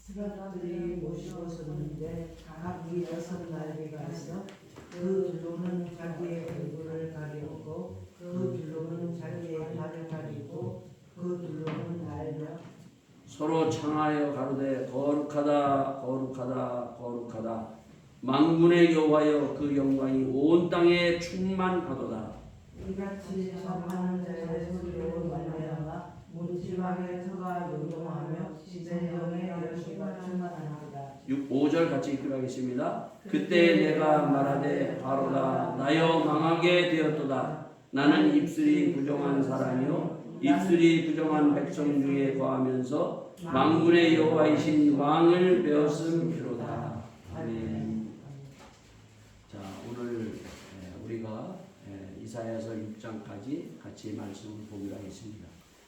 스라들이 모시고 섰는데 각기 6날개가 있어 그 둘로는 자기의 얼굴을 가리고 그 둘로는 자기의 발을 가리고 그 둘로는 날며 서로 창하여 가로되 거룩하다 거룩하다 거룩하다 만군의 여호와여 그 영광이 온 땅에 충만하도다. 이같이 전하는 자의 소리로 말미암아 문지방의 터가 요동하며 지zen령의 열기가 충만하도다. 5절 같이 읽기로 하겠습니다. 그때 내가 말하되 바로다 나여 망하게 되었도다. 나는 입술이 부정한 사람이요 입술이 부정한 백성 중에 거하면서 만군의 여호와이신 왕을 배웠음이로다. 아멘. 자, 오늘 우리가 이사야서 6장까지 같이 말씀을 보기로 하겠습니다.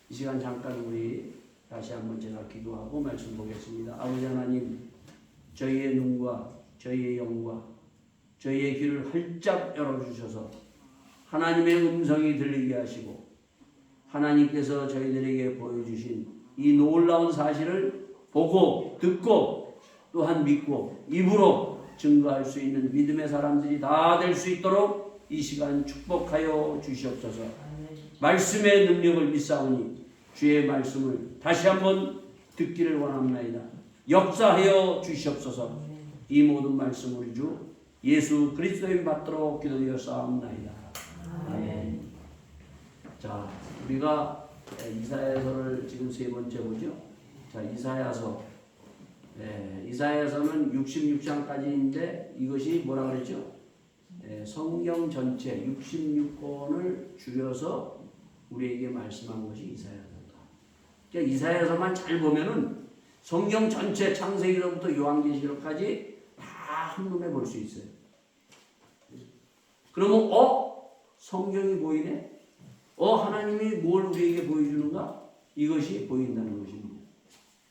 이 시간 잠깐 우리 다시 한번 제가 기도하고 말씀 보겠습니다. 아버지 하나님, 저희의 눈과 저희의 영과 저희의 귀를 활짝 열어주셔서 하나님의 음성이 들리게 하시고 하나님께서 저희들에게 보여주신 이 놀라운 사실을 보고 듣고 또한 믿고 입으로 증거할 수 있는 믿음의 사람들이 다 될 수 있도록 이 시간 축복하여 주시옵소서. 말씀의 능력을 믿사오니 주의 말씀을 다시 한번 듣기를 원합나이다. 역사하여 주시옵소서. 이 모든 말씀 우리 주 예수 그리스도인 받도록 기도드렸사옵나이다. 아멘. 자, 우리가 이사야서를 지금 세 번째 보죠. 자, 이사야서는 66장까지인데 이것이 뭐라 그랬죠? 성경 전체 66권을 줄여서 우리에게 말씀한 것이 이사야서다. 그러니까 이사야서만 잘 보면은 성경 전체 창세기로부터 요한계시록까지 다 한눈에 볼 수 있어요. 그러면 성경이 보이네? 하나님이 뭘 우리에게 보여주는가? 이것이 보인다는 것입니다.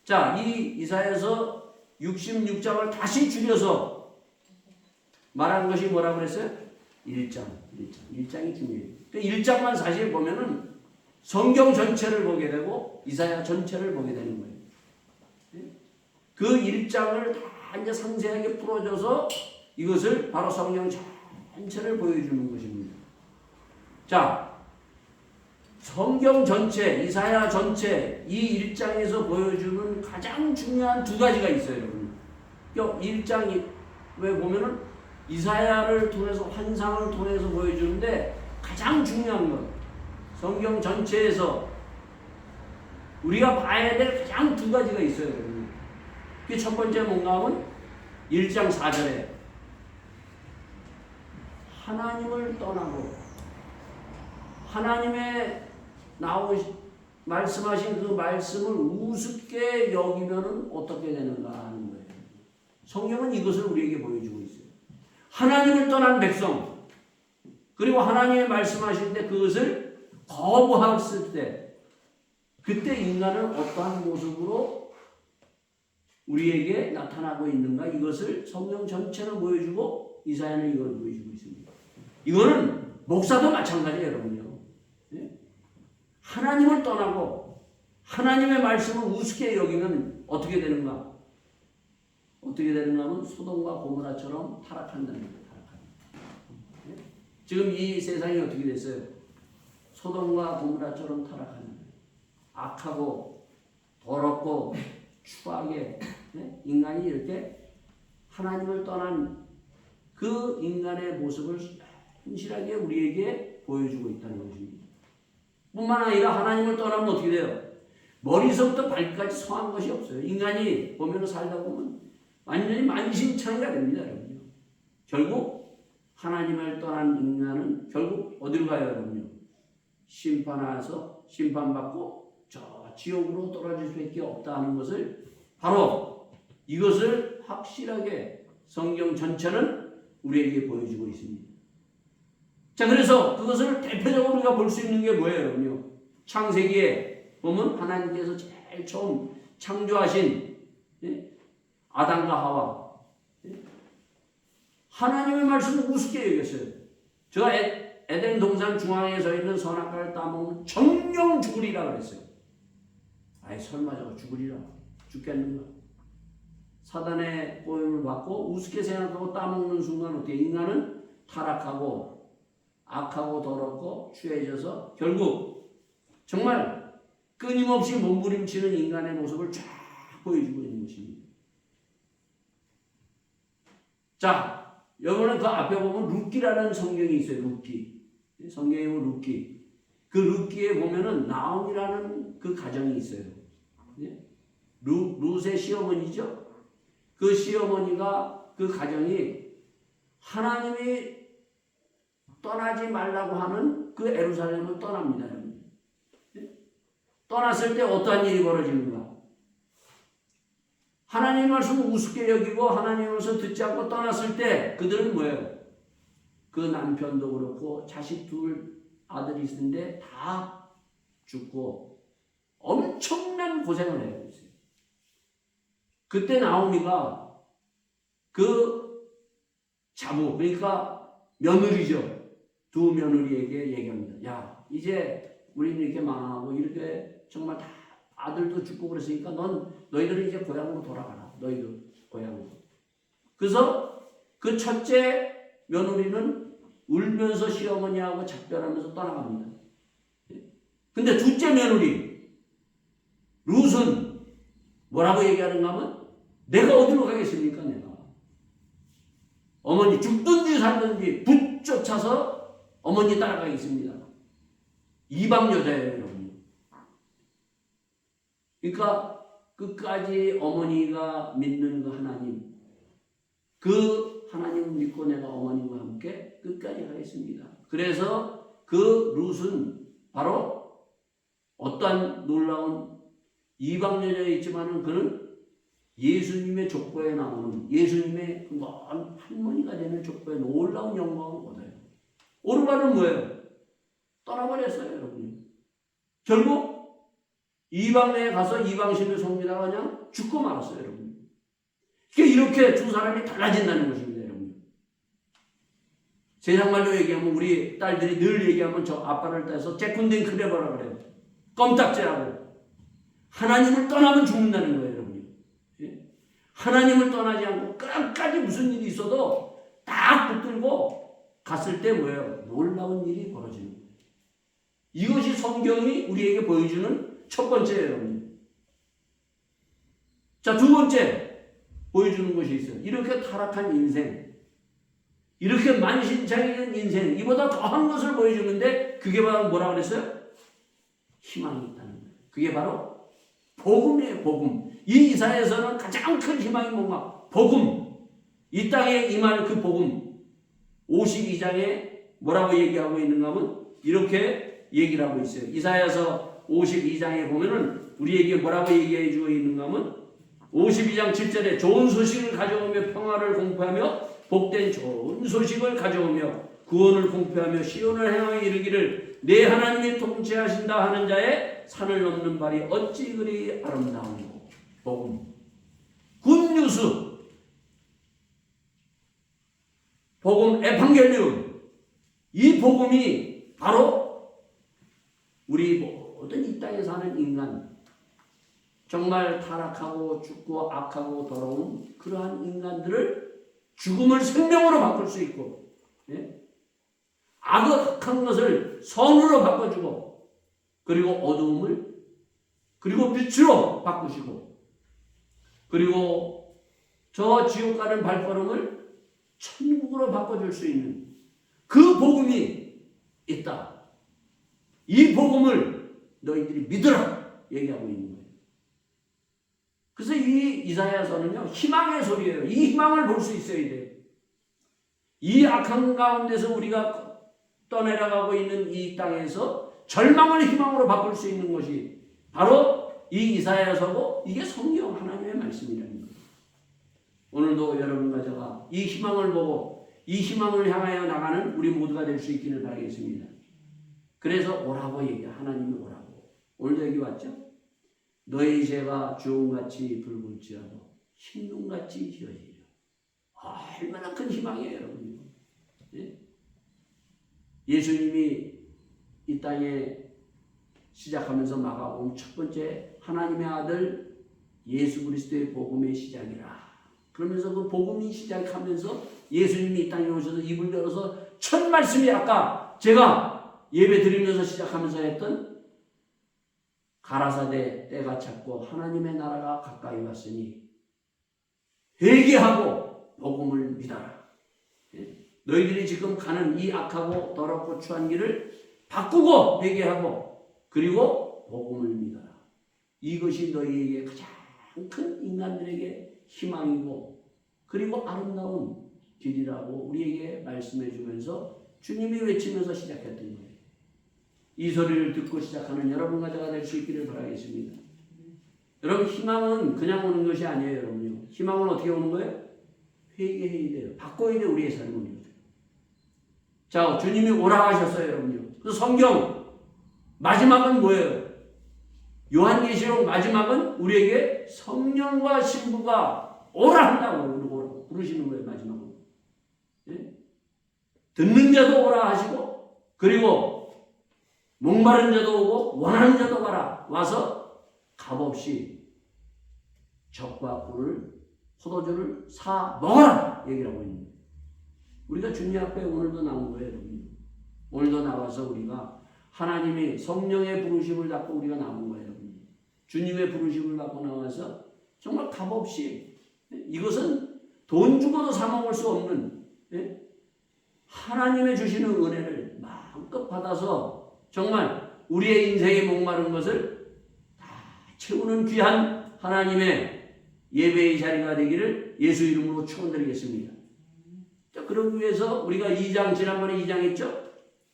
자, 이 이사야서 66장을 다시 줄여서 말한 것이 뭐라고 그랬어요? 1장이 중요해요. 그 1장만 사실 보면은 성경 전체를 보게 되고 이사야 전체를 보게 되는 거예요. 그 1장을 다 이제 상세하게 풀어줘서 이것을 바로 성경 전체를 보여주는 것입니다. 자, 성경 전체, 이사야 전체 이 1장에서 보여주는 가장 중요한 두 가지가 있어요, 여러분. 1장이 왜 보면은 이사야를 통해서 환상을 통해서 보여주는데 가장 중요한 건 성경 전체에서 우리가 봐야 될 가장 두 가지가 있어요, 여러분. 그 첫 번째 뭔가 하면 1장 4절에 하나님을 떠나고 하나님의 말씀하신 그 말씀을 우습게 여기면은 어떻게 되는가 하는 거예요. 성경은 이것을 우리에게 보여주고 있어요. 하나님을 떠난 백성, 그리고 하나님의 말씀하실 때 그것을 거부했을 때, 그때 인간은 어떠한 모습으로 우리에게 나타나고 있는가, 이것을 성경 전체는 보여주고 이사야는 이걸 보여주고 있습니다. 이거는 목사도 마찬가지예요, 여러분요. 하나님을 떠나고 하나님의 말씀을 우습게 여기면 어떻게 되는가? 어떻게 되는가 하면 소돔과 고모라처럼 타락한다는 거예요. 지금 이 세상이 어떻게 됐어요? 소돔과 고모라처럼 타락하는 거예요. 악하고 더럽고 추하게 인간이 이렇게 하나님을 떠난 그 인간의 모습을 현실하게 우리에게 보여주고 있다는 것입니다. 뿐만 아니라 하나님을 떠나면 어떻게 돼요? 머리서부터 발까지 성한 것이 없어요. 인간이 보면 살다 보면 완전히 만신창이가 됩니다, 여러분요. 결국 하나님을 떠난 인간은 결국 어디로 가요, 여러분요? 심판하여서 심판받고 저 지옥으로 떨어질 수밖에 없다 하는 것을 바로 이것을 확실하게 성경 전체는 우리에게 보여주고 있습니다. 자, 그래서 그것을 대표적으로 우리가 볼 수 있는 게 뭐예요, 여러분요? 창세기에 보면 하나님께서 제일 처음 창조하신 아담과 하와, 하나님의 말씀을 우습게 여겼어요. 제가 에덴 동산 중앙에 서 있는 선악과를 따먹으면 정령 죽으리라 그랬어요. 아이 설마 저거 죽으리라? 죽겠는가? 사단의 꼬임을 받고 우습게 생각하고 따먹는 순간 어떻게 인간은 타락하고 악하고 더럽고 추해져서 결국 정말 끊임없이 몸부림치는 인간의 모습을 쫙 보여주고 있는 것입니다. 자, 여러분은 그 앞에 보면 룻기라는 성경이 있어요. 룻기. 성경에 보면 룻기. 그 룻기에 보면은 나옴이라는 그 가정이 있어요. 룻의 시어머니죠. 그 시어머니가 그 가정이 하나님이 떠나지 말라고 하는 그 예루살렘을 떠납니다. 떠났을 때 어떠한 일이 벌어지는가? 하나님 말씀을 우습게 여기고 하나님 말씀을 듣지 않고 떠났을 때 그들은 뭐예요? 그 남편도 그렇고 자식 둘 아들이 있는데 다 죽고 엄청난 고생을 해요. 그때 나오미가 그 자부, 그러니까 며느리죠. 두 며느리에게 얘기합니다. 야, 이제 우리는 이렇게 망하고 이렇게 정말 다 아들도 죽고 그랬으니까 너희들은 이제 고향으로 돌아가라. 너희도 고향으로. 그래서 그 첫째 며느리는 울면서 시어머니하고 작별하면서 떠나갑니다. 근데 둘째 며느리 룻은 뭐라고 얘기하는가 하면 내가 어디로 가겠습니까? 내가 어머니 죽든지 살든지 붙쫓아서 어머니 따라가겠습니다. 이방 여자예요, 여러분. 그러니까 끝까지 어머니가 믿는 그 하나님을 믿고 내가 어머니와 함께 끝까지 하겠습니다. 그래서 그 룻은 바로 어떠한 놀라운 이방 여자였지만은 그는 예수님의 족보에 나오는 예수님의 먼 할머니가 되는 족보에 놀라운 영광을 얻어요. 오르바는 뭐예요? 떠나버렸어요, 여러분. 결국 이방에 가서 이방신을 섬기다가 그냥 죽고 말았어요, 여러분. 이렇게 두 사람이 달라진다는 것입니다, 여러분. 세상말로 얘기하면 우리 딸들이 늘 얘기하면 저 아빠를 따서 째꾼댕 크레버라 그래요. 껌딱지라고. 하나님을 떠나면 죽는다는 거예요, 여러분. 하나님을 떠나지 않고 끝까지 무슨 일이 있어도 딱 붙들고 갔을 때 뭐예요? 놀라운 일이 벌어지는 거예요. 이것이 성경이 우리에게 보여주는 첫 번째예요, 여러분. 자, 두 번째 보여주는 것이 있어요. 이렇게 타락한 인생, 이렇게 만신창이된 인생, 이보다 더한 것을 보여주는데 그게 바로 뭐라 그랬어요? 희망이 있다는 거예요. 그게 바로 복음이에요, 복음. 이 이사야에서는 가장 큰 희망이 뭔가? 복음. 이 땅에 임할 그 복음. 52장에 뭐라고 얘기하고 있는가 하면 이렇게 얘기를 하고 있어요. 이사야서 52장에 보면은 우리에게 뭐라고 얘기해 주고 있는가 하면 52장 7절에 좋은 소식을 가져오며 평화를 공포하며 복된 좋은 소식을 가져오며 구원을 공포하며 시온을 향하여 이르기를 내 하나님이 통치하신다 하는 자의 산을 넘는 발이 어찌 그리 아름다운고. 복음. 굿뉴스. 복음 에반겔리움. 이 복음이 바로 우리 모든 이 땅에 사는 인간, 정말 타락하고 죽고 악하고 더러운 그러한 인간들을 죽음을 생명으로 바꿀 수 있고, 악한 것을 선으로 바꿔주고, 그리고 어두움을 그리고 빛으로 바꾸시고, 그리고 저 지옥 가는 발걸음을 천국으로 바꿔줄 수 있는 그 복음이 있다. 이 복음을 너희들이 믿으라 얘기하고 있는 거예요. 그래서 이 이사야서는요, 희망의 소리예요. 이 희망을 볼 수 있어야 돼요. 이 악한 가운데서 우리가 떠내려가고 있는 이 땅에서 절망을 희망으로 바꿀 수 있는 것이 바로 이 이사야서고, 이게 성경 하나님의 말씀이라는 거예요. 오늘도 여러분과 제가 이 희망을 보고 이 희망을 향하여 나가는 우리 모두가 될 수 있기를 바라겠습니다. 그래서 오라고 얘기해. 하나님이 오라고. 오늘도 여기 왔죠? 너희 죄가 주홍같이 붉을지라도 흰눈같이 희어지리라. 얼마나 큰 희망이에요, 여러분. 예수님이 이 땅에 시작하면서 마가복음 첫 번째 하나님의 아들 예수 그리스도의 복음의 시작이라 그러면서 그 복음이 시작하면서 예수님이 이 땅에 오셔서 입을 열어서 첫 말씀이 아까 제가 예배 드리면서 시작하면서 했던 가라사대 때가 찼고 하나님의 나라가 가까이 왔으니 회개하고 복음을 믿어라. 너희들이 지금 가는 이 악하고 더럽고 추한 길을 바꾸고 회개하고 그리고 복음을 믿어라. 이것이 너희에게 가장 큰 인간들에게 희망이고 그리고 아름다운 길이라고 우리에게 말씀해 주면서 주님이 외치면서 시작했던 거예요. 이 소리를 듣고 시작하는 여러분과 제가 될 수 있기를 바라겠습니다. 여러분 희망은 그냥 오는 것이 아니에요. 여러분요. 희망은 어떻게 오는 거예요? 회개해야 돼요. 바꿔야 돼요. 우리의 삶을. 자, 주님이 오라 하셨어요. 여러분요. 그 성경 마지막은 뭐예요? 요한계시록 마지막은 우리에게 성령과 신부가 오라 한다고 부르시는 거예요. 마지막은. 예? 듣는 자도 오라 하시고 그리고 목마른 자도 오고 원하는 자도 가라. 와서 값없이 젖과 꿀을 포도주를 사 먹어라 얘기를 하고 있는 거예요. 우리가 주님 앞에 오늘도 나온 거예요. 여러분. 오늘도 나와서 우리가 하나님이 성령의 부르심을 받고 우리가 나온 거예요. 여러분. 주님의 부르심을 받고 나와서 정말 값없이 이것은 돈 주고도 사 먹을 수 없는 하나님의 주시는 은혜를 마음껏 받아서 정말 우리의 인생에 목마른 것을 다 채우는 귀한 하나님의 예배의 자리가 되기를 예수 이름으로 축원드리겠습니다. 자, 그러기 위해서 우리가 2장 지난번에 2장 했죠?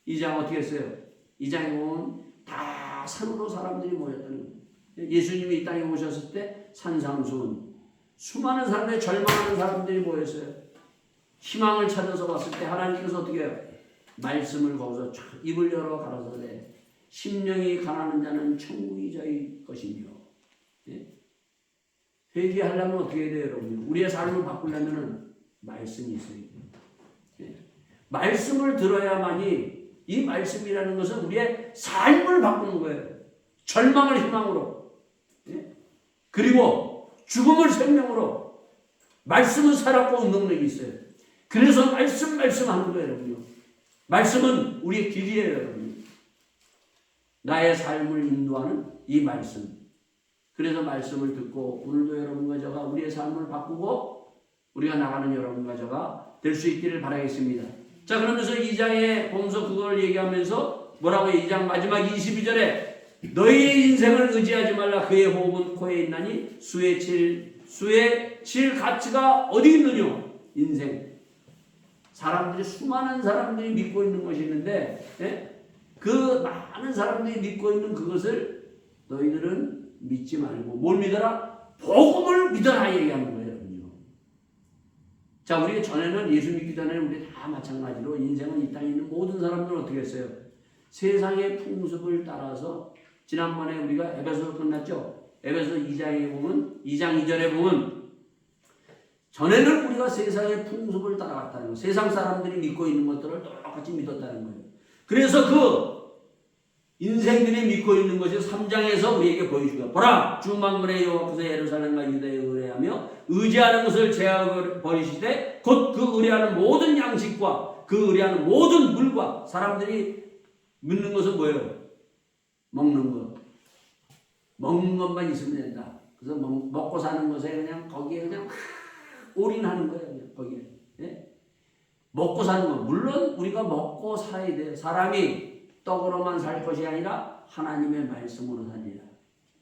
2장 어떻게 했어요? 2장에 보면 다 산으로 사람들이 모였다는 거예요. 예수님이 이 땅에 오셨을 때 산상수훈 수많은 사람들이 절망하는 사람들이 모였어요. 희망을 찾아서 왔을 때 하나님께서 어떻게 해요? 말씀을 거기서 쫙 입을 열어 가라사대 심령이 가난한 자는 천국이 저희 것이며 예? 회개하려면 어떻게 해야 돼요? 여러분? 우리의 삶을 바꾸려면 말씀이 있어야 돼요. 예? 말씀을 들어야만이 이 말씀이라는 것은 우리의 삶을 바꾸는 거예요. 절망을 희망으로 예? 그리고 죽음을 생명으로 말씀은 살았고 능력이 있어요. 그래서 말씀하는 거예요. 여러분요. 말씀은 우리의 길이에요. 여러분. 나의 삶을 인도하는 이 말씀. 그래서 말씀을 듣고 오늘도 여러분과 저가 우리의 삶을 바꾸고 우리가 나가는 여러분과 저가 될 수 있기를 바라겠습니다. 자, 그러면서 2장에 보면서 그걸 얘기하면서 뭐라고 해요? 2장 마지막 22절에 너희의 인생을 의지하지 말라. 그의 호흡은 코에 있나니 수에 칠 가치가 어디 있느냐? 인생. 사람들이 수많은 사람들이 믿고 있는 것이 있는데 예? 그 많은 사람들이 믿고 있는 그것을 너희들은 믿지 말고 뭘 믿어라? 복음을 믿어라 얘기하는 거예요. 자, 우리가 전에는 예수 믿기 전에는 우리 다 마찬가지로 인생은 이 땅에 있는 모든 사람들은 어떻게 했어요? 세상의 풍습을 따라서 지난번에 우리가 에베소서 끝났죠? 에베소 2장에 보면 2장 2절에 보면 전에는 우리가 세상의 풍습을 따라갔다는 거예요. 세상 사람들이 믿고 있는 것들을 똑같이 믿었다는 거예요. 그래서 그 인생들이 믿고 있는 것이 3장에서 우리에게 보여주고요. 보라! 주 만군의 여호와께서 예루살렘과 유다에 의뢰하며 의지하는 것을 제하여 버리시되 곧 그 의뢰하는 모든 양식과 그 의뢰하는 모든 물과 사람들이 믿는 것은 뭐예요? 먹는 것. 먹는 것만 있으면 된다. 그래서 먹고 사는 것에 그냥 거기에 그냥 올인하는 거예요. 그냥 거기에. 예? 먹고 사는 것. 물론 우리가 먹고 살아야 돼요. 사람이 떡으로만 살 것이 아니라 하나님의 말씀으로 살리라.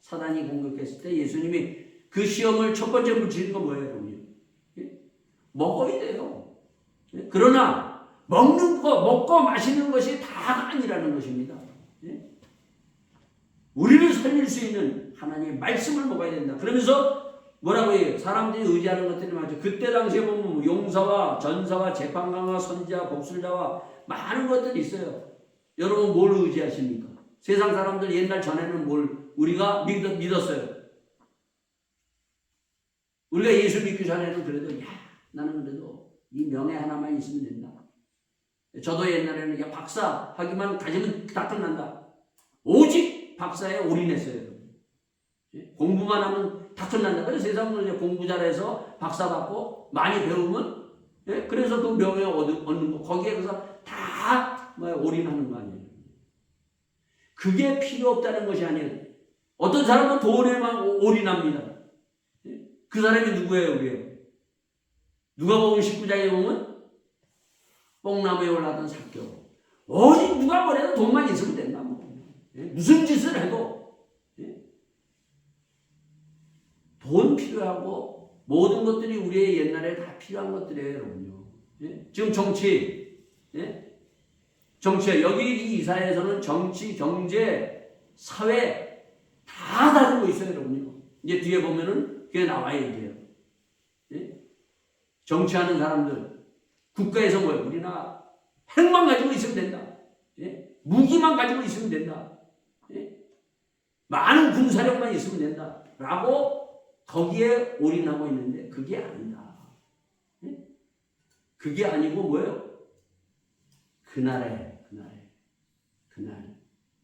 사단이 공격했을 때 예수님이 그 시험을 첫 번째 붙이는 건 뭐예요? 여러분? 예? 먹어야 돼요. 예? 그러나 먹는 거, 먹고 마시는 것이 다가 아니라는 것입니다. 예? 우리를 살릴 수 있는 하나님의 말씀을 먹어야 된다. 그러면서 뭐라고 해요? 사람들이 의지하는 것들이 많죠. 그때 당시에 보면 용사와 전사와 재판관과 선지자, 복술자와 많은 것들이 있어요. 여러분 뭘 의지하십니까? 세상 사람들 옛날 전에는 뭘 우리가 믿었어요. 우리가 예수 믿기 전에는 그래도 나는 그래도 이 명예 하나만 있으면 된다. 저도 옛날에는 박사 하기만 가지면 다 끝난다. 오직 박사에 올인했어요. 공부만 하면 다 끝난다. 그래서 세상은 이제 공부 잘해서 박사 받고 많이 배우면 예? 그래서 그 명예 얻는 거 거기에 그래서 다 올인하는 거 아니에요. 그게 필요 없다는 것이 아니에요. 어떤 사람은 돈에만 올인합니다. 예? 그 사람이 누구예요, 우리요? 누가 보면 19장에 보면 뽕나무에 올라던 삭개오. 어디 누가 뭐래도 돈만 있으면 된다. 예? 무슨 짓을 해도 예? 돈 필요하고 모든 것들이 우리의 옛날에 다 필요한 것들이에요, 여러분요. 예? 지금 정치, 예? 정치 여기 이 이사야에서는 정치, 경제, 사회 다 다루고 있어요, 여러분요. 이제 뒤에 보면은 그게 나와요, 이제요. 예? 정치하는 사람들 국가에서 뭐예요? 우리나 핵만 가지고 있으면 된다. 예? 무기만 가지고 있으면 된다. 예? 많은 군사력만 있으면 된다. 라고 거기에 올인하고 있는데 그게 아니다. 예? 그게 아니고 뭐예요? 그날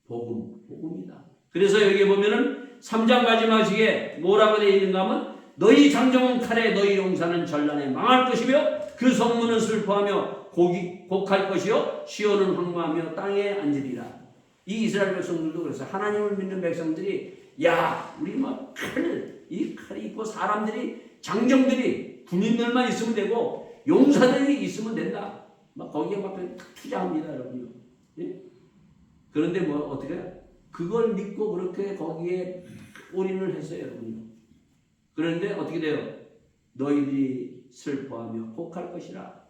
복음이다. 그래서 여기 보면은 3장 마지막 시에 뭐라고 되어 있는가 하면 너희 장정은 칼에 너희 용사는 전란에 망할 것이며 그 성문은 슬퍼하며 곡할 것이요 시온은 황무하며 땅에 앉으리라. 이 이스라엘 백성들도 그래서 하나님을 믿는 백성들이 야 우리 막 이 칼이 있고 사람들이 장정들이 군인들만 있으면 되고 용사들이 있으면 된다. 막 거기에 막 투자합니다, 여러분요. 예? 그런데 뭐 어떻게 그걸 믿고 그렇게 거기에 올인을 했어요, 여러분요. 그런데 어떻게 돼요? 너희들이 슬퍼하며 곡할 것이라.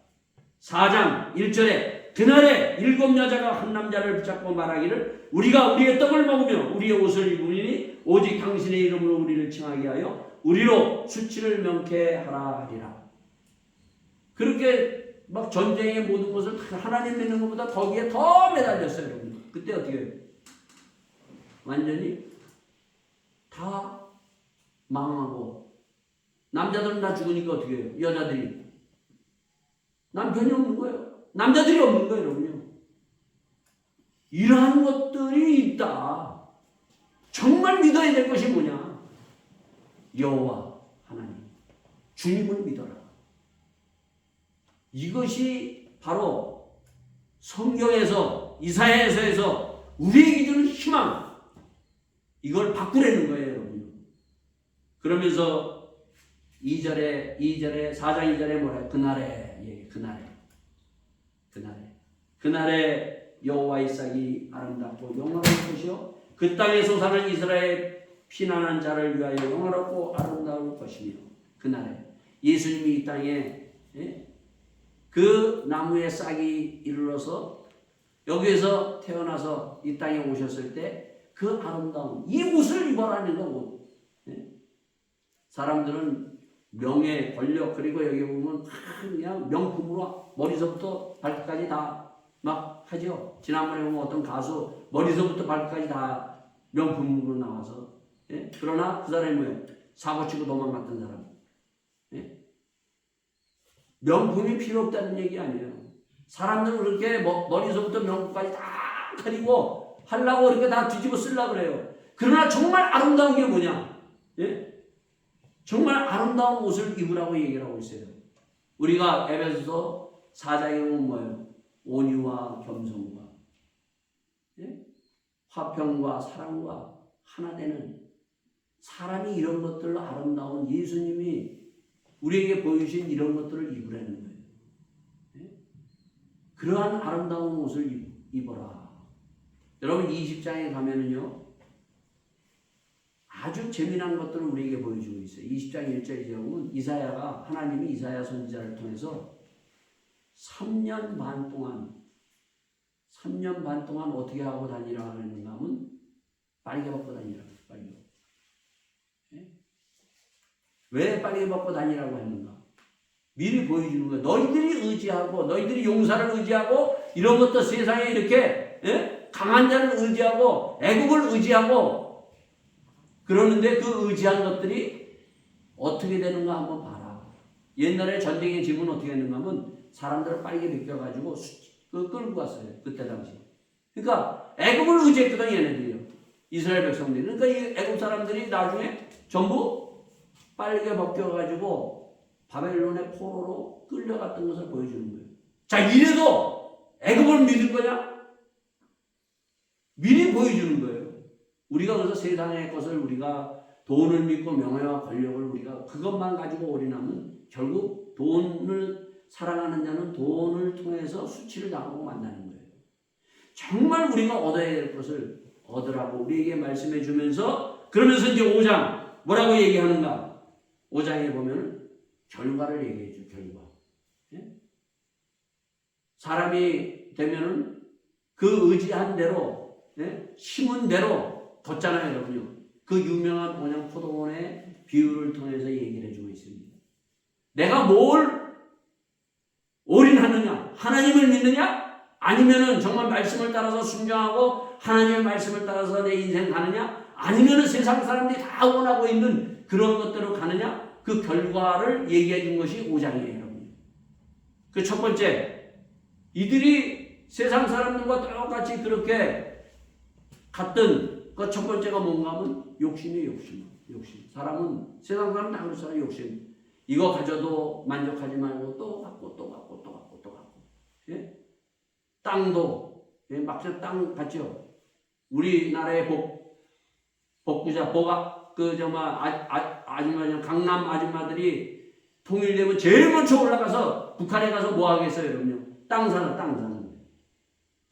4장 1절에 그날에 7 여자가 한 남자를 붙잡고 말하기를 우리가 우리의 떡을 먹으며 우리의 옷을 입으리니 오직 당신의 이름으로 우리를 칭하게 하여 우리로 수치를 명쾌하라 하리라. 그렇게 막 전쟁의 모든 것을 하나님 믿는 것보다 거기에 더 매달렸어요, 여러분. 그때 어떻게 해요? 완전히 다 망하고 남자들은 다 죽으니까 어떻게 해요? 여자들이 남편이 없는 거예요. 남자들이 없는 거예요, 여러분요. 이러한 것들이 있다. 정말 믿어야 될 것이 뭐냐? 여호와 하나님, 주님을 믿어라. 이것이 바로 성경에서 이사야에서 우리에게 주는 희망. 이걸 바꾸려는 거예요, 여러분. 그러면서 4장 2절에 뭐라? 그날에 여호와의 싹이 아름답고 영원한 것이요 그 땅에 솟아난 이스라엘 피난한 자를 위하여 영원하고 아름다울 것이며 그날에 예수님이 이 땅에 그 나무의 싹이 이르러서 여기에서 태어나서 이 땅에 오셨을 때 그 아름다운 이 옷을 입어라는 거 옷. 사람들은 명예, 권력 그리고 여기 보면 그냥 명품으로 머리서부터 발끝까지 다 막 하죠. 지난번에 보면 어떤 가수 머리서부터 발끝까지 다 명품으로 나와서 그러나 그 사람이 뭐예요? 사고치고 도망갔던 사람. 명품이 필요 없다는 얘기 아니에요. 사람들은 그렇게 머리서부터 명품까지 다 가리고 하려고 이렇게 다 뒤집어 쓰려고 그래요. 그러나 정말 아름다운 게 뭐냐? 정말 아름다운 옷을 입으라고 얘기를 하고 있어요. 우리가 에베소서 4장에 보면 뭐예요? 온유와 겸손과 화평과 사랑과 하나 되는 사람이 이런 것들로 아름다운 예수님이 우리에게 보여주신 이런 것들을 입으라는 거예요. 그러한 아름다운 옷을 입어라. 여러분 20장에 가면은요 아주 재미난 것들을 우리에게 보여주고 있어요. 20장 1절에 보면 이사야가 하나님이 이사야 선지자를 통해서 3년 반 동안 어떻게 하고 다니라 하는가 하면 빨개 벗고 다니라. 왜 빨개 벗고 다니라고 했는가? 미리 보여주는 거예요. 너희들이 의지하고 너희들이 용사를 의지하고 이런 것도 세상에 이렇게 강한 자를 의지하고 애국을 의지하고 그러는데 그 의지한 것들이 어떻게 되는가 한번 봐라. 옛날에 전쟁의 짐은 어떻게 했는가 하면 사람들을 빨개 벗겨가지고 끌고 갔어요. 그때 당시. 그러니까 애국을 의지했거든 얘네들이요. 이스라엘 백성들이. 그러니까 이 애국 사람들이 나중에 전부 빨개 벗겨가지고 바벨론의 포로로 끌려갔던 것을 보여주는 거예요. 자, 이래도 애굽을 믿을 거냐? 미리 보여주는 거예요. 우리가 그래서 세상의 것을 우리가 돈을 믿고 명예와 권력을 우리가 그것만 가지고 올인하면 결국 돈을 사랑하는 자는 돈을 통해서 수치를 당하고 만나는 거예요. 정말 우리가 얻어야 될 것을 얻으라고 우리에게 말씀해 주면서 그러면서 이제 5장 뭐라고 얘기하는가? 5장에 보면 결과를 얘기해 줘. 결과. 예? 사람이 되면은 그 의지한 대로 심은 대로 걷잖아요, 여러분요. 그 유명한 온양 포도원의 비유를 통해서 얘기를 해주고 있습니다. 내가 뭘 올인하느냐? 하나님을 믿느냐? 아니면은 정말 말씀을 따라서 순종하고 하나님의 말씀을 따라서 내 인생 가느냐? 아니면은 세상 사람들이 다 원하고 있는 그런 것대로 가느냐? 그 결과를 얘기해 준 것이 5장이에요, 여러분. 그 첫 번째, 이들이 세상 사람들과 똑같이 그렇게 갔던 그 첫 번째가 뭔가 하면 욕심이에요, 욕심. 사람은, 세상 사람은 다 그렇잖아요, 욕심. 이거 가져도 만족하지 말고 또 갖고. 예? 땅도, 예? 막상 땅 같죠? 우리나라의 복부자, 아줌마, 강남 아줌마들이 통일되면 제일 먼저 올라가서 북한에 가서 뭐 하겠어요, 여러분요? 땅 사는.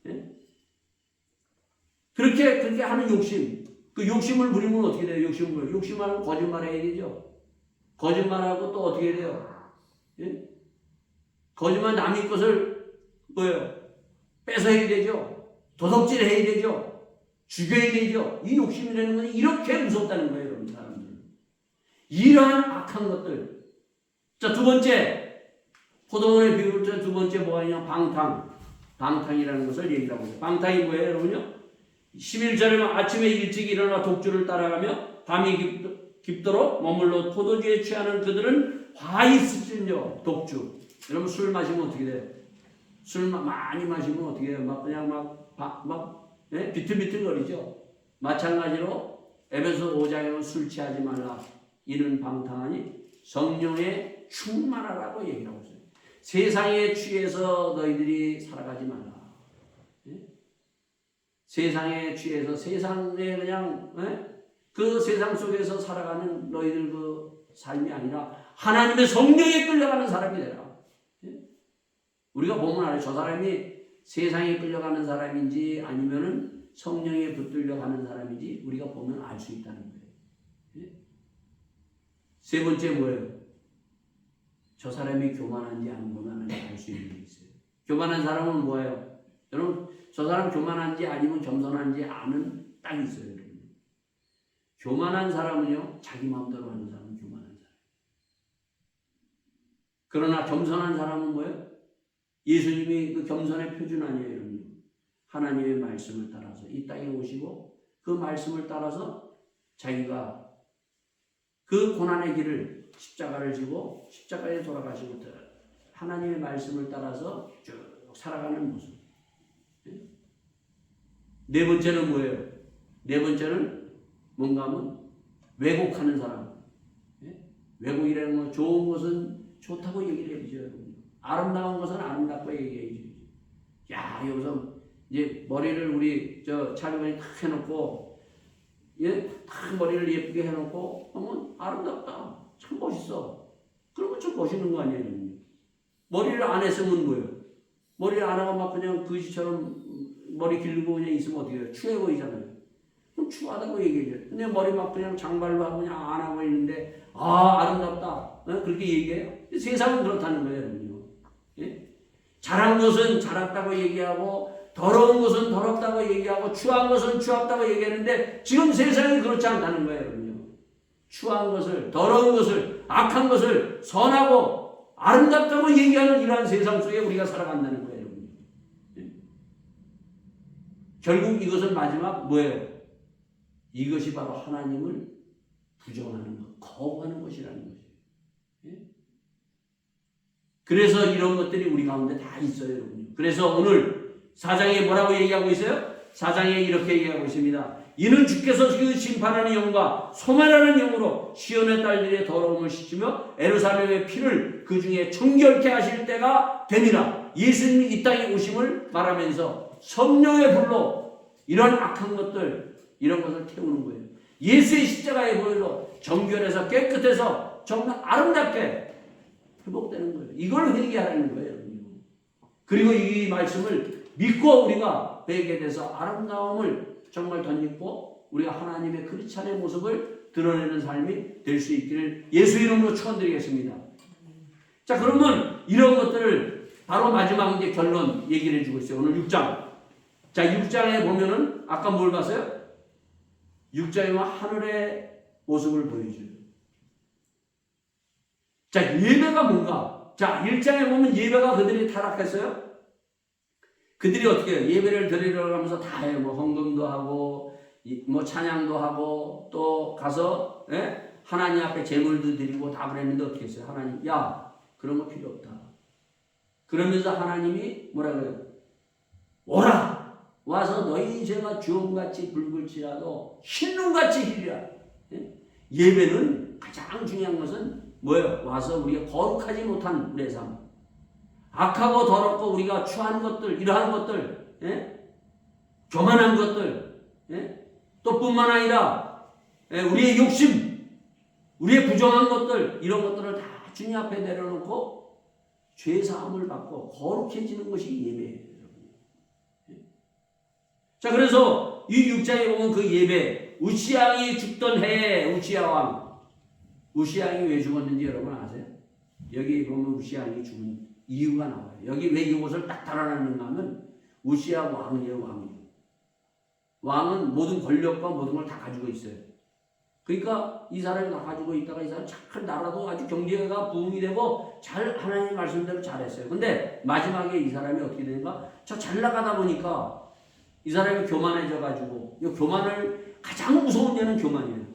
예? 그렇게 하는 욕심. 그 욕심을 부리면 어떻게 돼요? 욕심하면 거짓말 해야 되죠. 거짓말하고 또 어떻게 해야 돼요? 예? 거짓말 남의 것을 뺏어 해야 되죠. 도둑질 해야 되죠. 죽여야 되죠. 이 욕심이라는 건 이렇게 무섭다는 거예요, 여러분, 사람들. 이러한 악한 것들. 자, 두 번째. 포도원의 비유를 두 번째 뭐가 있냐? 방탕이라는 것을 얘기하고 있어요. 방탕이 뭐예요, 여러분요? 11절에 아침에 일찍 일어나 독주를 따라가며 밤이 깊도록 머물러 포도주에 취하는 그들은 화 있을진저. 독주. 여러분 술 마시면 어떻게 돼요? 술 많이 마시면 어떻게 해요? 비틀비틀거리죠. 마찬가지로 에베소 5장에는 술 취하지 말라. 이는 방탕하니 성령에 충만하라고 얘기를 하고 있어요. 세상에 취해서 너희들이 살아가지 말라. 세상에 취해서 세상에 그냥 그 세상 속에서 살아가는 너희들 그 삶이 아니라 하나님의 성령에 끌려가는 사람이 되라. 우리가 보면 알아요. 저 사람이 세상에 끌려가는 사람인지 아니면은 성령에 붙들려 가는 사람인지 우리가 보면 알 수 있다는 거예요. 세 번째 뭐예요? 저 사람이 교만한지 안 교만한지 알 수 있는 게 있어요. 교만한 사람은 뭐예요? 여러분 저 사람 교만한지 아니면 겸손한지 아는 딱 있어요. 여러분. 교만한 사람은요 자기 마음대로 하는 사람은 교만한 사람. 그러나 겸손한 사람은 뭐예요? 예수님이 그 겸손의 표준 아니에요, 여러분. 하나님의 말씀을 따라서 이 땅에 오시고 그 말씀을 따라서 자기가 그 고난의 길을 십자가를 지고 십자가에 돌아가시고 하나님의 말씀을 따라서 쭉 살아가는 모습. 네 번째는 뭐예요? 네 번째는 뭔가 하면 왜곡하는 사람. 왜곡이라는 건 좋은 것은 좋다고 얘기를 해주죠, 여러분. 아름다운 것은 아름답고 얘기해야지. 야, 여기서 이제 머리를 우리 촬영에 탁 해놓고, 탁 머리를 예쁘게 해놓고, 하면 아름답다. 참 멋있어. 그러면 좀 멋있는 거 아니에요? 머리를 안 했으면 뭐예요? 머리를 안 하고 막 그냥 거지처럼 머리 길고 그냥 있으면 어떻게 해요? 추해 보이잖아요. 그럼 추하다고 얘기해요. 근데 머리 막 그냥 장발로 하고 그냥 안 하고 있는데, 아름답다. 그렇게 얘기해요. 세상은 그렇다는 거예요, 여러분. 잘한 것은 잘했다고 얘기하고 더러운 것은 더럽다고 얘기하고 추한 것은 추합다고 얘기하는데 지금 세상이 그렇지 않다는 거예요, 여러분요. 추한 것을, 더러운 것을, 악한 것을 선하고 아름답다고 얘기하는 이러한 세상 속에 우리가 살아간다는 거예요, 여러분. 결국 이것은 마지막 뭐예요? 이것이 바로 하나님을 부정하는 것, 거부하는 것이라는 거죠. 그래서 이런 것들이 우리 가운데 다 있어요, 여러분. 그래서 오늘 4장에 뭐라고 얘기하고 있어요? 4장에 이렇게 얘기하고 있습니다. 이는 주께서 그 심판하는 영과 소멸하는 영으로 시온의 딸들의 더러움을 씻으며 예루살렘의 피를 그 중에 정결케 하실 때가 됨이라. 예수님이 이 땅에 오심을 말하면서 성령의 불로 이런 악한 것들, 이런 것을 태우는 거예요. 예수의 십자가의 보혈로 정결해서 깨끗해서 정말 아름답게 회복되는 거예요. 이걸 회개하라는 거예요. 그리고 이 말씀을 믿고 우리가 회개돼서 아름다움을 정말 덧입고 우리가 하나님의 크리스찬의 모습을 드러내는 삶이 될 수 있기를 예수 이름으로 축원드리겠습니다. 자, 그러면 이런 것들을 바로 마지막 이제 결론 얘기를 해주고 있어요. 오늘 6장. 자, 6장에 보면은 아까 뭘 봤어요? 6장에 보면 하늘의 모습을 보여줘요. 자, 예배가 뭔가? 자, 1장에 보면 예배가 그들이 타락했어요. 그들이 어떻게 해요? 예배를 드리려고 하면서 다 해요. 뭐 헌금도 하고 뭐 찬양도 하고 또 가서 하나님 앞에 제물도 드리고 다 그랬는데 어떻게 했어요? 하나님, 야, 그런 거 필요 없다. 그러면서 하나님이 뭐라 그래요? 오라! 와서 너희 죄가 주홍같이 붉을지라도 흰눈같이 희리라. 예배는 가장 중요한 것은 뭐예요? 와서 우리가 거룩하지 못한 우리의 삶, 악하고 더럽고 우리가 추한 것들, 이러한 것들, 교만한 것들, 또 뿐만 아니라 우리의 욕심, 우리의 부정한 것들, 이런 것들을 다 주님 앞에 내려놓고 죄사함을 받고 거룩해지는 것이 예배예요. 자, 그래서 이 6장에 보면 그 예배, 우시아이 죽던 해에 우시아 왕, 우시아이 왜 죽었는지 여러분 아세요? 여기 보면 우시아이 죽은 이유가 나와요. 여기 왜 이곳을 딱 달아놨는가 하면 우시아 왕이에요. 왕은 모든 권력과 모든 걸 다 가지고 있어요. 그러니까 이 사람이 다 가지고 있다가 이 사람 잘 나라도 아주 경제가 부흥이 되고 잘 하나님 말씀대로 잘했어요. 근데 마지막에 이 사람이 어떻게 되는가? 저 잘 나가다 보니까 이 사람이 교만해져 가지고, 이 교만을 가장 무서운 죄는 교만이에요.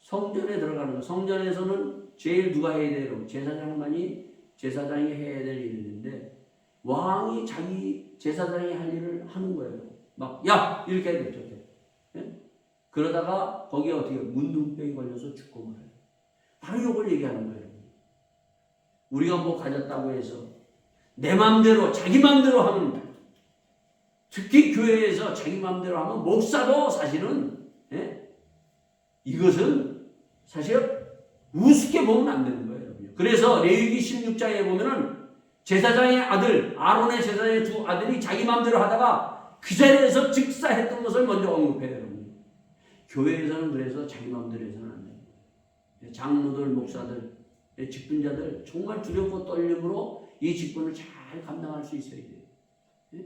성전에 들어가는 거. 성전에서는 제일 누가 해야 돼요? 제사장이 해야 될 일인데 왕이 자기 제사장이 할 일을 하는 거예요. 막 야! 이렇게 해야 되죠. 그러다가 거기에 어떻게 문둥병이 걸려서 죽고 말아요. 바로 이걸 얘기하는 거예요. 우리가 뭐 가졌다고 해서 내 마음대로 자기 마음대로 하는, 특히 교회에서 자기 마음대로 하면 목사도 사실은 이것은 사실 우습게 보면 안 되는 거예요. 그래서 레위기 16장에 보면은 제사장의 아들, 아론의 제사장의 두 아들이 자기 마음대로 하다가 그 자리에서 즉사했던 것을 먼저 언급해요. 여러분. 교회에서는 그래서 자기 마음대로 해서는 안 돼요. 장로들, 목사들, 직분자들 정말 두렵고 떨림으로 이 직분을 잘 감당할 수 있어야 돼요.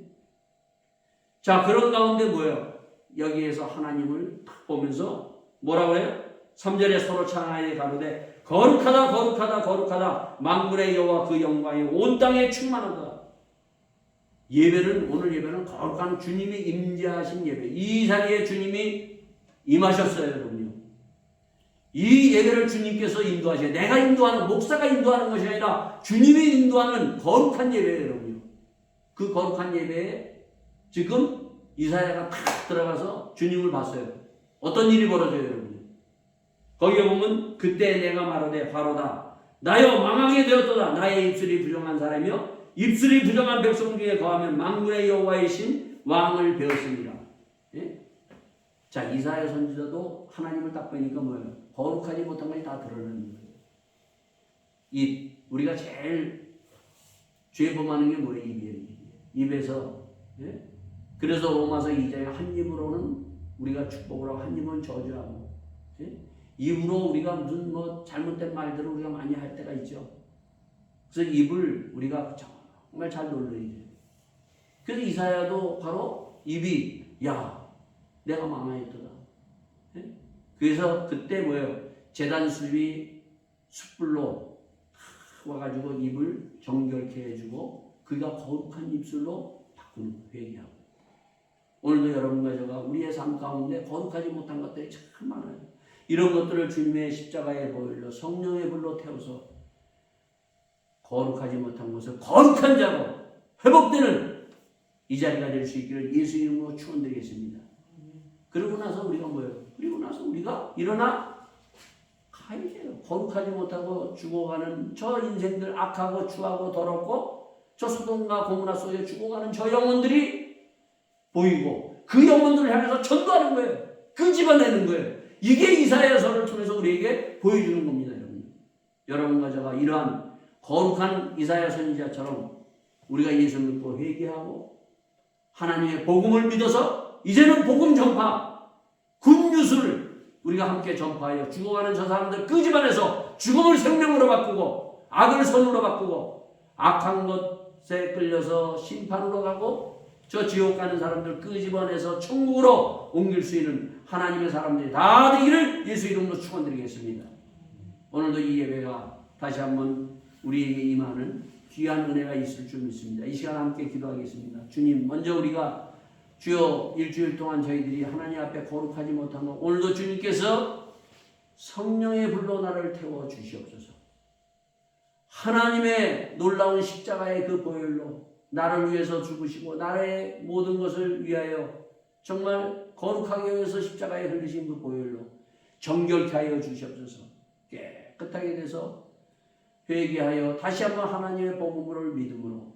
자, 그런 가운데 뭐예요? 여기에서 하나님을 딱 보면서 뭐라고 해요? 3절에 서로 찬양하여 가로되 거룩하다 거룩하다 거룩하다 만군의 여호와 그 영광이 온 땅에 충만하다. 예배는, 오늘 예배는 거룩한 주님이 임재하신 예배, 이 자리에 주님이 임하셨어요. 여러분요. 이 예배를 주님께서 인도하셔요. 내가 인도하는, 목사가 인도하는 것이 아니라 주님이 인도하는 거룩한 예배예요. 여러분요. 그 거룩한 예배에 지금 이사야가 탁 들어가서 주님을 봤어요. 어떤 일이 벌어져요, 여러분? 거기에 보면 그때 내가 말하되 바로다 나여 망하게 되었도다. 나의 입술이 부정한 사람이요 입술이 부정한 백성 중에 거하면 만군의 여호와의 신 왕을 배웠습니다. 자, 이사야 선지자도 하나님을 딱 보니까 뭐예요? 거룩하지 못한 것이 다 드러나는 거예요. 우리가 제일 죄 범하는 게 뭐예요? 입이에요. 입에서. 그래서 로마서 2장에 한 입으로는 우리가 축복을 하고 한 입은 저주하고, 입으로 우리가 무슨 뭐 잘못된 말들을 우리가 많이 할 때가 있죠. 그래서 입을 우리가 정말 잘 놀려야 돼요. 그래서 이사야도 바로 입이 야 내가 망하였도다. 그래서 그때 뭐예요? 제단 숲이 숯불로 와가지고 입을 정결케 해주고 그가 거룩한 입술로 바꾸는 회개하고. 오늘도 여러분과 제가 우리의 삶 가운데 거룩하지 못한 것들이 참 많아요. 이런 것들을 주님의 십자가의 보혈로 성령의 불로 태워서 거룩하지 못한 것을 거룩한 자로 회복되는 이 자리가 될 수 있기를 예수 이름으로 축원드리겠습니다. 그러고 나서 우리가 뭐예요? 그리고 나서 우리가 일어나 가야 돼요. 거룩하지 못하고 죽어가는 저 인생들, 악하고 추하고 더럽고 저 소돔과 고모라 속에 죽어가는 저 영혼들이 보이고 그 영혼들을 향해서 전도하는 거예요. 끄집어내는 거예요. 이게 이사야서를 통해서 우리에게 보여주는 겁니다. 여러분과 저가 이러한 거룩한 이사야 선지자처럼 우리가 예수 믿고 회개하고 하나님의 복음을 믿어서 이제는 복음 전파, 굿뉴스를 우리가 함께 전파하여 죽어가는 저 사람들 끄집어내서 죽음을 생명으로 바꾸고 악을 선으로 바꾸고 악한 것에 끌려서 심판으로 가고 저 지옥 가는 사람들 끄집어내서 천국으로 옮길 수 있는 하나님의 사람들이 다 되기를 예수 이름으로 축원드리겠습니다. 오늘도 이 예배가 다시 한번 우리에게 임하는 귀한 은혜가 있을 줄 믿습니다. 이 시간 함께 기도하겠습니다. 주님, 먼저 우리가 주여 일주일 동안 저희들이 하나님 앞에 거룩하지 못한 것, 오늘도 주님께서 성령의 불로 나를 태워 주시옵소서. 하나님의 놀라운 십자가의 그 보혈로 나를 위해서 죽으시고 나의 모든 것을 위하여 정말 거룩하게 위해서 십자가에 흘리신 그 보혈로 정결케 하여 주시옵소서. 깨끗하게 돼서 회개하여 다시 한번 하나님의 복음을 믿음으로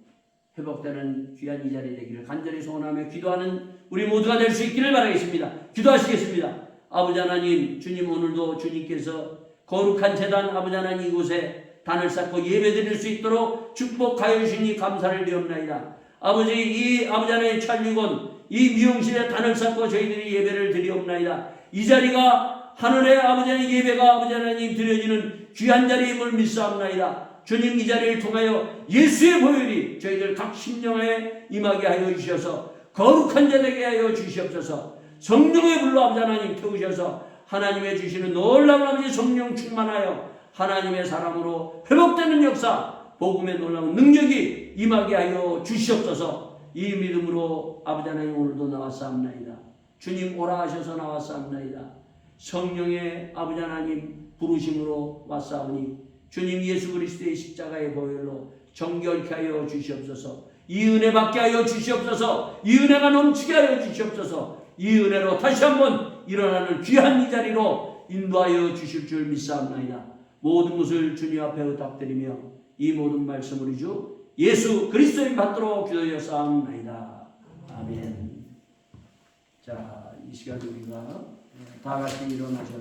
회복되는 귀한 이 자리 되기를 간절히 소원하며 기도하는 우리 모두가 될 수 있기를 바라겠습니다. 기도하시겠습니다. 아버지 하나님, 주님 오늘도 주님께서 거룩한 제단 아버지 하나님 이곳에 단을 쌓고 예배드릴 수 있도록 축복하여 주시니 감사를 드리옵나이다. 아버지 이 아버지 하나님 찰리곤 이 미용실에 단을 쌓고 저희들이 예배를 드리옵나이다. 이 자리가 하늘의 아버지 하나님 예배가 아버지 하나님 드려지는 귀한 자리임을 믿사옵나이다. 주님 이 자리를 통하여 예수의 보혈이 저희들 각 심령에 임하게 하여 주셔서 거룩한 자 되게 하여 주시옵소서. 성령의 불로 아버지 하나님 태우셔서 하나님의 주시는 놀라운 아버지 성령 충만하여 하나님의 사람으로 회복되는 역사 복음의 놀라운 능력이 임하게 하여 주시옵소서. 이 믿음으로 아버지 하나님 오늘도 나왔사옵나이다. 주님 오라 하셔서 나왔사옵나이다. 성령의 아버지 하나님 부르심으로 왔사오니 주님 예수 그리스도의 십자가의 보혈로 정결케 하여 주시옵소서. 이 은혜 받게 하여 주시옵소서. 이 은혜가 넘치게 하여 주시옵소서. 이 은혜로 다시 한번 일어나는 귀한 이 자리로 인도하여 주실 줄 믿사옵나이다. 모든 것을 주님 앞에 의탁드리며 이 모든 말씀을 주 예수 그리스도인 받도록 기도하였사옵나이다. 아멘. 자, 이 시간 우리가 다 같이 일어나셔서